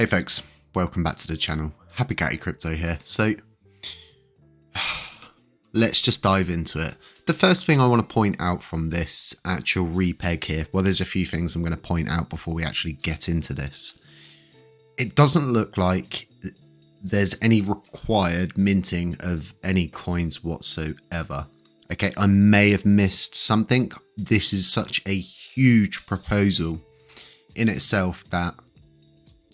Hey folks, welcome back to the channel. HappyCattyCrypto here. So let's just dive into it. The first thing I want to point out from this actual REPEG here, well, there's a few things I'm going to point out before we actually get into this. It doesn't look like there's any required minting of any coins whatsoever. Okay, I may have missed something. This is such a huge proposal in itself that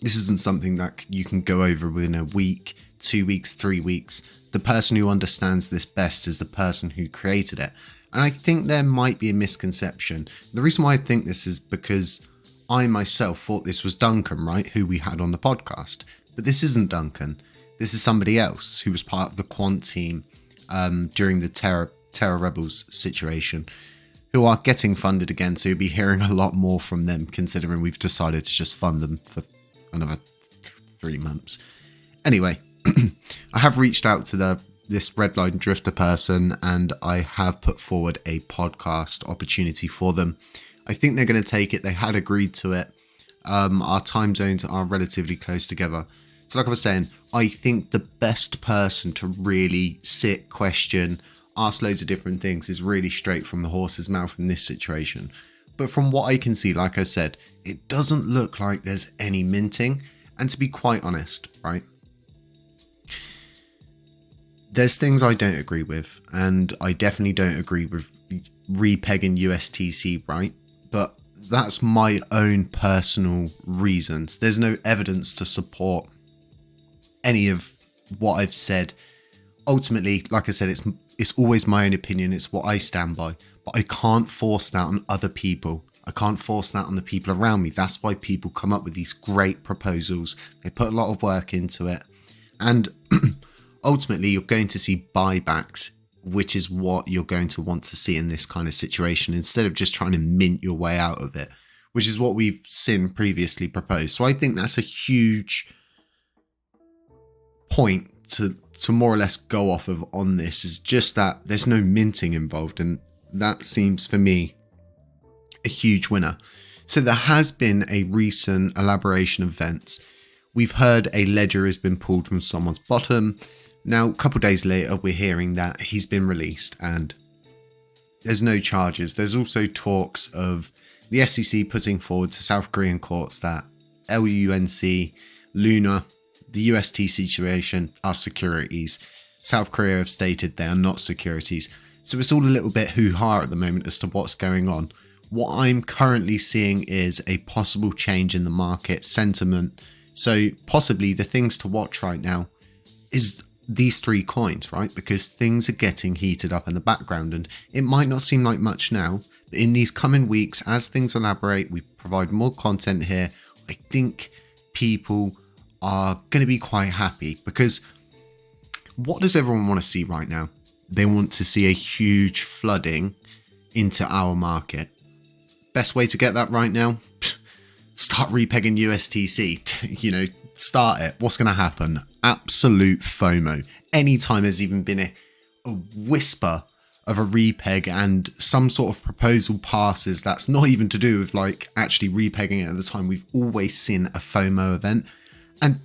this isn't something that you can go over within a week, 2 weeks, 3 weeks. The person who understands this best is the person who created it. And I think there might be a misconception. The reason why I think this is because I myself thought this was Duncan, right? Who we had on the podcast. But this isn't Duncan. This is somebody else who was part of the quant team during the Terror Rebels situation, who are getting funded again. So you'll be hearing a lot more from them, considering we've decided to just fund them for another 3 months. Anyway, I have reached out to this Redline Drifter person, and I have put forward a podcast opportunity for them. I think they're going to take it. They had agreed to it. Our time zones are relatively close together. So like I was saying, I think the best person to really sit, question, ask loads of different things is really straight from the horse's mouth in this situation. But from what I can see, like I said, it doesn't look like there's any minting. And to be quite honest, right, there's things I don't agree with. And I definitely don't agree with REPEG and USTC, right? But that's my own personal reasons. There's no evidence to support any of what I've said. Ultimately, like I said, it's always my own opinion. It's what I stand by. But I can't force that on other people. I can't force that on the people around me. That's why people come up with these great proposals. They put a lot of work into it. And ultimately, you're going to see buybacks, which is what you're going to want to see in this kind of situation, instead of just trying to mint your way out of it, which is what we've seen previously proposed. So I think that's a huge point to more or less go off of on this, is just that there's no minting involved. And that seems for me a huge winner. So there has been a recent elaboration of events. We've heard a ledger has been pulled from someone's bottom. Now, a couple of days later, we're hearing that he's been released and there's no charges. There's also talks of the SEC putting forward to South Korean courts that LUNC, Luna, the USTC situation are securities. South Korea have stated they are not securities. So it's all a little bit hoo-ha at the moment as to what's going on. What I'm currently seeing is a possible change in the market sentiment. So possibly the things to watch right now is these 3 coins, right? Because things are getting heated up in the background, and it might not seem like much now, but in these coming weeks, as things elaborate, we provide more content here, I think people are going to be quite happy. Because what does everyone want to see right now? They want to see a huge flooding into our market. Best way to get that right now? Start repegging USTC. You know, start it. What's going to happen? Absolute FOMO. Anytime there's even been a whisper of a repeg and some sort of proposal passes that's not even to do with like actually repegging it at the time, we've always seen a FOMO event. And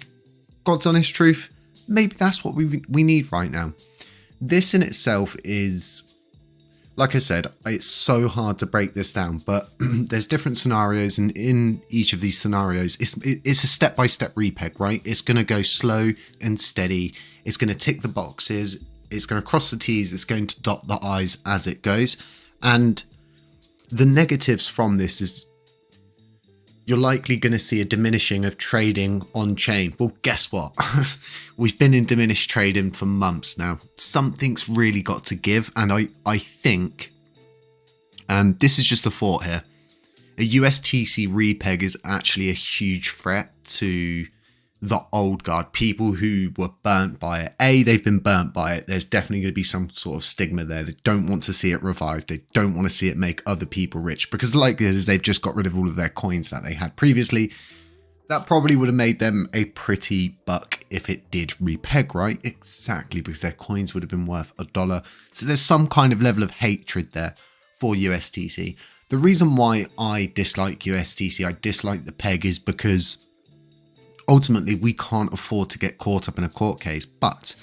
God's honest truth, maybe that's what we need right now. This in itself is, like I said, it's so hard to break this down, but there's different scenarios, and in each of these scenarios, it's a step-by-step repeg, right? It's going to go slow and steady. It's going to tick the boxes. It's going to cross the T's. It's going to dot the I's as it goes. And the negatives from this is you're likely going to see a diminishing of trading on chain. Well, guess what? We've been in diminished trading for months now. Something's really got to give. And I think, and this is just a thought here, a USTC repeg is actually a huge threat to the old guard, people who were burnt by it. They've been burnt by it. There's definitely going to be some sort of stigma there. They don't want to see it revived. They don't want to see it make other people rich, because the likelihood is they've just got rid of all of their coins that they had previously. That probably would have made them a pretty buck if it did repeg, right? Exactly, because their coins would have been worth $1. So there's some kind of level of hatred there for USTC. The reason why I dislike USTC, I dislike the peg, is because ultimately we can't afford to get caught up in a court case. But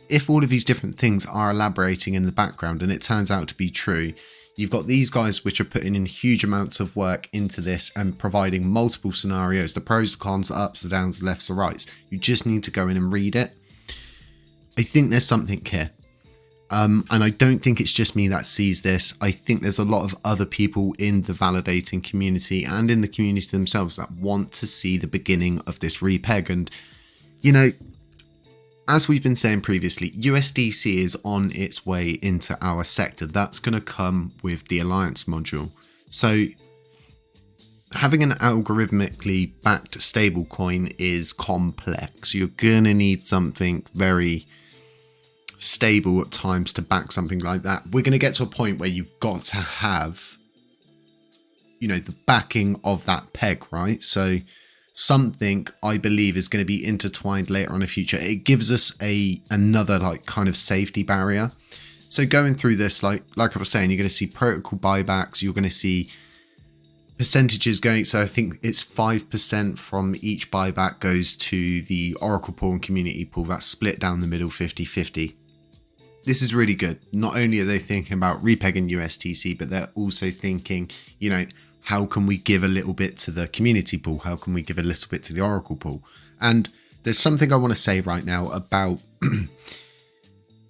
if all of these different things are elaborating in the background and it turns out to be true, you've got these guys which are putting in huge amounts of work into this and providing multiple scenarios, the pros, the cons, the ups, the downs, the lefts, the rights. You just need to go in and read it. I think there's something here. And I don't think it's just me that sees this. I think there's a lot of other people in the validating community and in the community themselves that want to see the beginning of this REPEG. And, you know, as we've been saying previously, USTC is on its way into our sector. That's going to come with the Alliance module. So having an algorithmically backed stablecoin is complex. You're going to need something very stable at times to back something like that. We're going to get to a point where you've got to have, you know, the backing of that peg, right? So something I believe is going to be intertwined later on in the future. It gives us another like kind of safety barrier. So going through this, like I was saying, you're going to see protocol buybacks. You're going to see percentages going. So I think it's 5% from each buyback goes to the Oracle pool and community pool. That's split down the middle 50-50. This is really good. Not only are they thinking about REPEG and USTC, but they're also thinking, you know, how can we give a little bit to the community pool? How can we give a little bit to the Oracle pool? And there's something I want to say right now about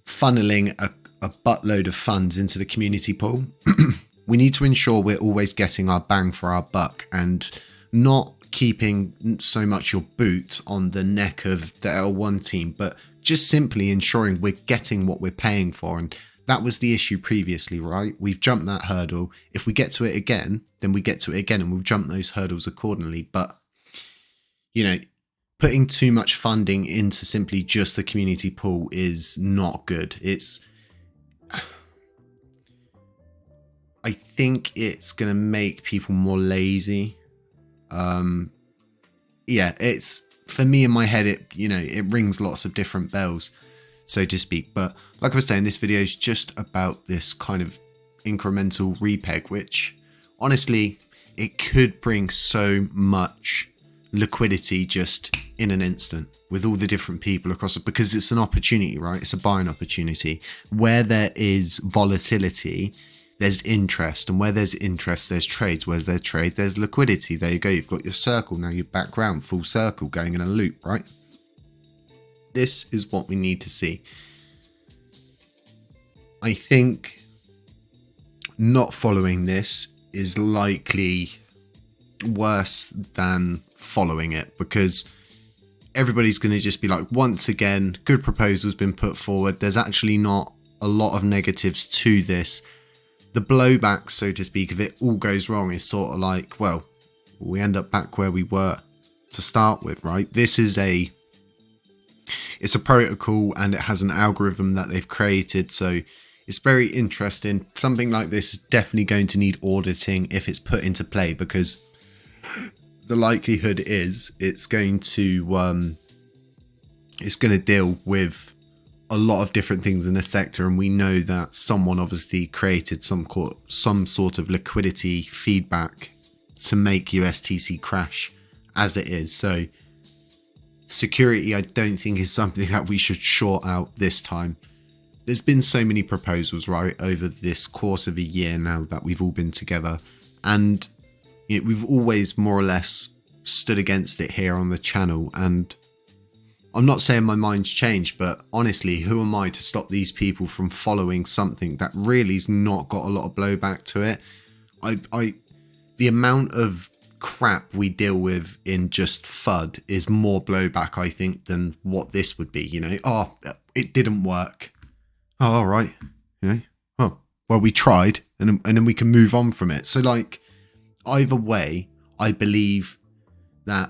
funneling a buttload of funds into the community pool. We need to ensure we're always getting our bang for our buck and not keeping so much your boot on the neck of the L1 team, but just simply ensuring we're getting what we're paying for. And that was the issue previously, right? We've jumped that hurdle. If we get to it again, then we get to it again and we'll jump those hurdles accordingly. But, you know, putting too much funding into simply just the community pool is not good. I think it's going to make people more lazy. Yeah, it's, for me in my head, it rings lots of different bells, so to speak. But like I was saying, this video is just about this kind of incremental REPEG, which honestly, it could bring so much liquidity just in an instant with all the different people across it, because it's an opportunity, right? It's a buying opportunity. Where there is volatility, there's interest, and where there's interest, there's trades. Where's there trade, there's liquidity. There you go. You've got your circle. Now your background, full circle, going in a loop, right? This is what we need to see. I think not following this is likely worse than following it, because everybody's going to just be like, once again, good proposal's been put forward. There's actually not a lot of negatives to this. The blowback, so to speak, if it all goes wrong, is sort of like, well, we end up back where we were to start with, right? It's a protocol and it has an algorithm that they've created, so it's very interesting. Something like this is definitely going to need auditing if it's put into play, because the likelihood is it's going to deal with a lot of different things in the sector, and we know that someone obviously created some sort of liquidity feedback to make USTC crash as it is. So security, I don't think, is something that we should short out this time. There's been so many proposals, right, over this course of a year now that we've all been together, and you know, we've always more or less stood against it here on the channel. And I'm not saying my mind's changed, but honestly, who am I to stop these people from following something that really's not got a lot of blowback to it? The amount of crap we deal with in just FUD is more blowback, I think, than what this would be. You know, oh, it didn't work. Oh, all right. You know, oh, well, we tried, and then we can move on from it. So, like, either way, I believe that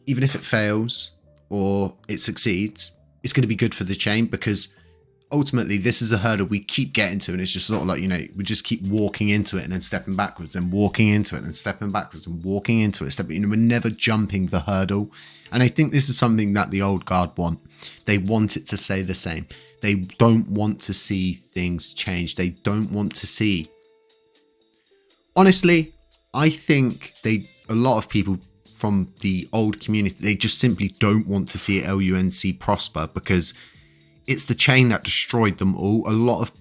even if it fails or it succeeds, it's going to be good for the chain, because ultimately this is a hurdle we keep getting to, and it's just sort of like, you know, we just keep walking into it and then stepping backwards and walking into it and stepping backwards and walking into it, you know, we're never jumping the hurdle. And I think this is something that the old guard want. They want it to stay the same. They don't want to see things change. They don't want to see, honestly, I think a lot of people from the old community. They just simply don't want to see LUNC prosper because it's the chain that destroyed them all. A lot of,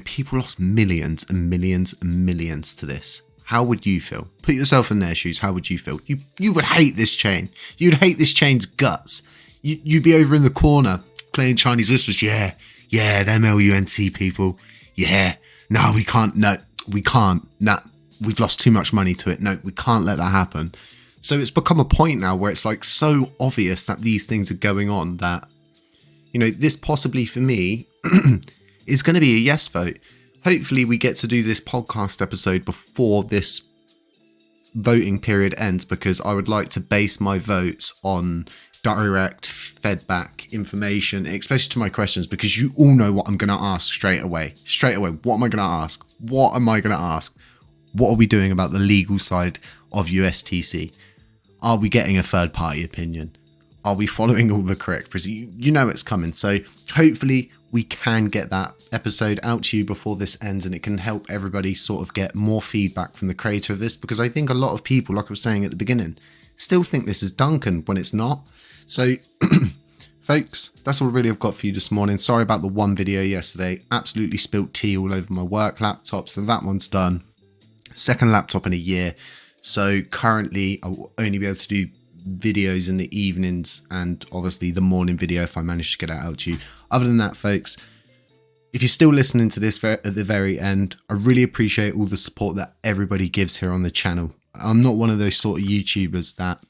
people lost millions and millions and millions to this. How would you feel? Put yourself in their shoes. How would you feel? You would hate this chain. You'd hate this chain's guts. You'd be over in the corner playing Chinese whispers. Yeah, them LUNC people. Yeah, no, we can't. No, we can't. Nah, we've lost too much money to it. No, we can't let that happen. So it's become a point now where it's like so obvious that these things are going on that, this possibly for me is going to be a yes vote. Hopefully we get to do this podcast episode before this voting period ends, because I would like to base my votes on direct fed back information, especially to my questions, because you all know what I'm going to ask straight away. What am I going to ask? What are we doing about the legal side of USTC? Are we getting a third party opinion? Are we following all the correct procedures? You know it's coming. So hopefully we can get that episode out to you before this ends, and it can help everybody sort of get more feedback from the creator of this, because I think a lot of people, like I was saying at the beginning, still think this is Duncan when it's not. So folks, that's all really I've got for you this morning. Sorry about the one video yesterday. Absolutely spilt tea all over my work laptop, so that one's done. Second laptop in a year. So currently I will only be able to do videos in the evenings and obviously the morning video if I manage to get it out to you. Other than that, folks, if you're still listening to this at the very end, I really appreciate all the support that everybody gives here on the channel. I'm not one of those sort of YouTubers that,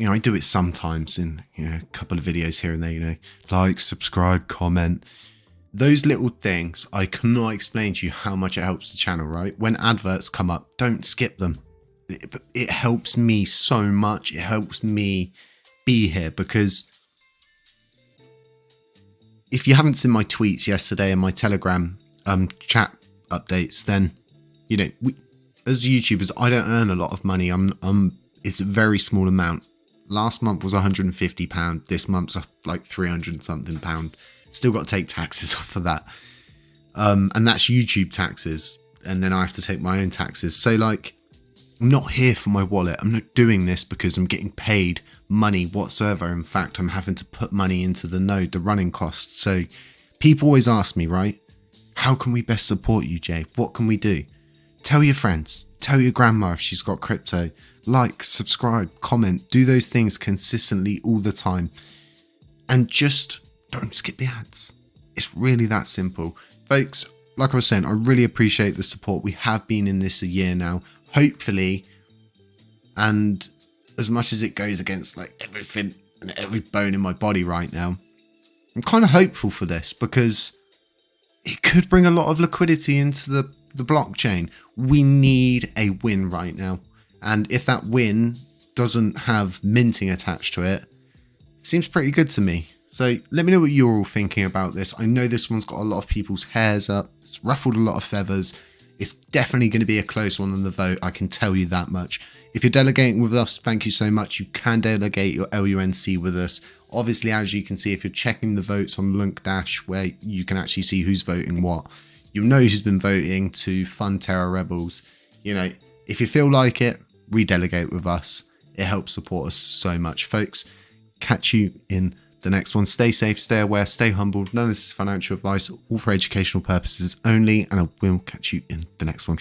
I do it sometimes in, a couple of videos here and there, like, subscribe, comment. Those little things, I cannot explain to you how much it helps the channel, right? When adverts come up, don't skip them. It helps me so much. It helps me be here, because if you haven't seen my tweets yesterday and my Telegram chat updates, then, we, as YouTubers, I don't earn a lot of money. It's a very small amount. Last month was £150. This month's like 300 something pound. Still got to take taxes off of that. And that's YouTube taxes. And then I have to take my own taxes. So like, I'm not here for my wallet. I'm not doing this because I'm getting paid money whatsoever. In fact, I'm having to put money into the node, the running costs. So people always ask me, right? How can we best support you, Jay? What can we do? Tell your friends. Tell your grandma if she's got crypto. Like, subscribe, comment. Do those things consistently all the time. And just don't skip the ads. It's really that simple. Folks, like I was saying, I really appreciate the support. We have been in this a year now. Hopefully, and as much as it goes against like everything and every bone in my body right now, I'm kind of hopeful for this, because it could bring a lot of liquidity into the blockchain. We need a win right now. And if that win doesn't have minting attached to it, seems pretty good to me. So let me know what you're all thinking about this. I know this one's got a lot of people's hairs up. It's ruffled a lot of feathers. It's definitely going to be a close one on the vote. I can tell you that much. If you're delegating with us, thank you so much. You can delegate your LUNC with us. Obviously, as you can see, if you're checking the votes on LUNC Dash, where you can actually see who's voting what, you'll know who's been voting to fund Terror Rebels. If you feel like it, redelegate with us. It helps support us so much. Folks, catch you in the next one. Stay safe, stay aware, stay humble. None of this is financial advice, all for educational purposes only, and I will catch you in the next one.